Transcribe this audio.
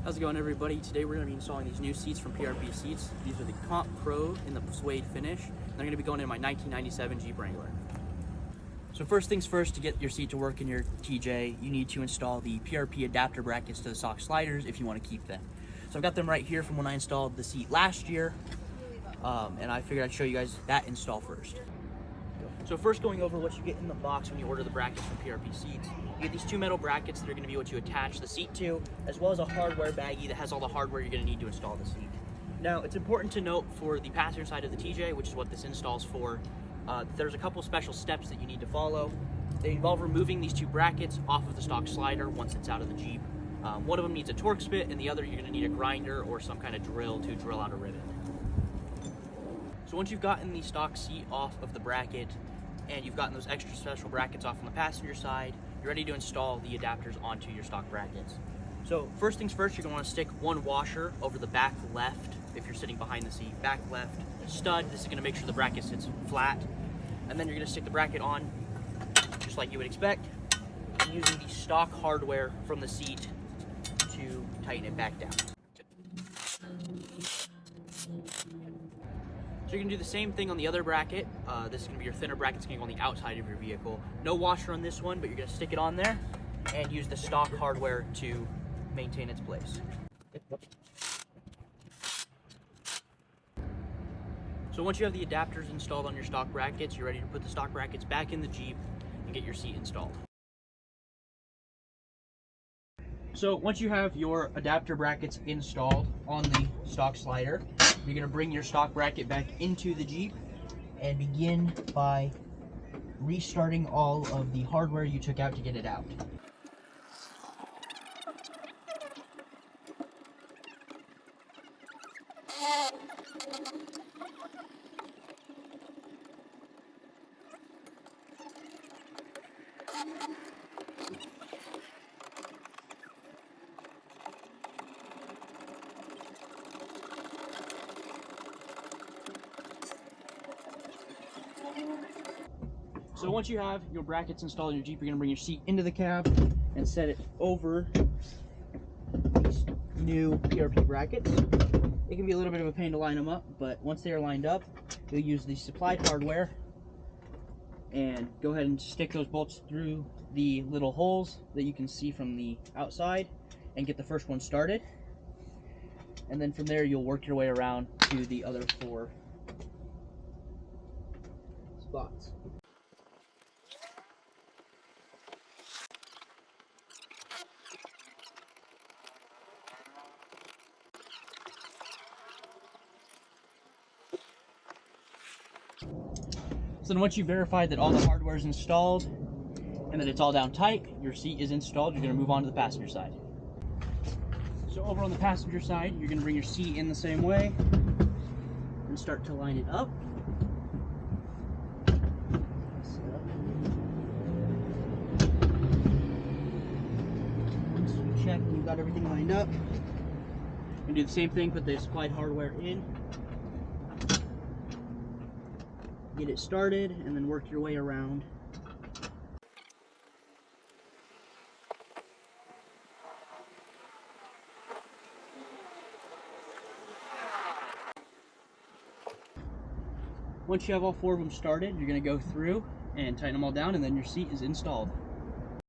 How's it going, everybody? Today we're going to be installing these new seats from PRP Seats. These are the Comp Pro in the suede finish. They're going to be going in my 1997 Jeep Wrangler. So first things first, to get your seat to work in your TJ, you need to install the PRP adapter brackets to the stock sliders if you want to keep them. So I've got them right here from when I installed the seat last year, and I figured I'd show you guys that install first. So first, going over what you get in the box when you order the brackets from PRP Seats. You get these two metal brackets that are going to be what you attach the seat to, as well as a hardware baggie that has all the hardware you're going to need to install the seat. Now, it's important to note for the passenger side of the TJ, which is what this installs for, there's a couple special steps that you need to follow. They involve removing these two brackets off of the stock slider once it's out of the Jeep. One of them needs a Torx bit, and the other you're going to need a grinder or some kind of drill to drill out a rivet. So once you've gotten the stock seat off of the bracket, and you've gotten those extra special brackets off on the passenger side, you're ready to install the adapters onto your stock brackets. So first things first, you're going to want to stick one washer over the back left, if you're sitting behind the seat, back left stud. This is going to make sure the bracket sits flat. And then you're going to stick the bracket on, just like you would expect, and using the stock hardware from the seat to tighten it back down. So you're going to do the same thing on the other bracket. This is going to be your thinner bracket. It's going to go on the outside of your vehicle. No washer on this one, but you're going to stick it on there and use the stock hardware to maintain its place. So once you have the adapters installed on your stock brackets, you're ready to put the stock brackets back in the Jeep and get your seat installed. So once you have your adapter brackets installed on the stock slider, you're going to bring your stock bracket back into the Jeep and begin by restarting all of the hardware you took out to get it out. So once you have your brackets installed in your Jeep, you're going to bring your seat into the cab and set it over these new PRP brackets. It can be a little bit of a pain to line them up, but once they are lined up, you'll use the supplied hardware and go ahead and stick those bolts through the little holes that you can see from the outside and get the first one started. And then from there, you'll work your way around to the other four spots. So then once you've verified that all the hardware is installed and that it's all down tight, your seat is installed, you're going to move on to the passenger side. So over on the passenger side, you're going to bring your seat in the same way and start to line it up. Once you check you've got everything lined up, you do the same thing, put the supplied hardware in. Get it started and then work your way around. Once you have all four of them started, you're going to go through and tighten them all down, and then your seat is installed.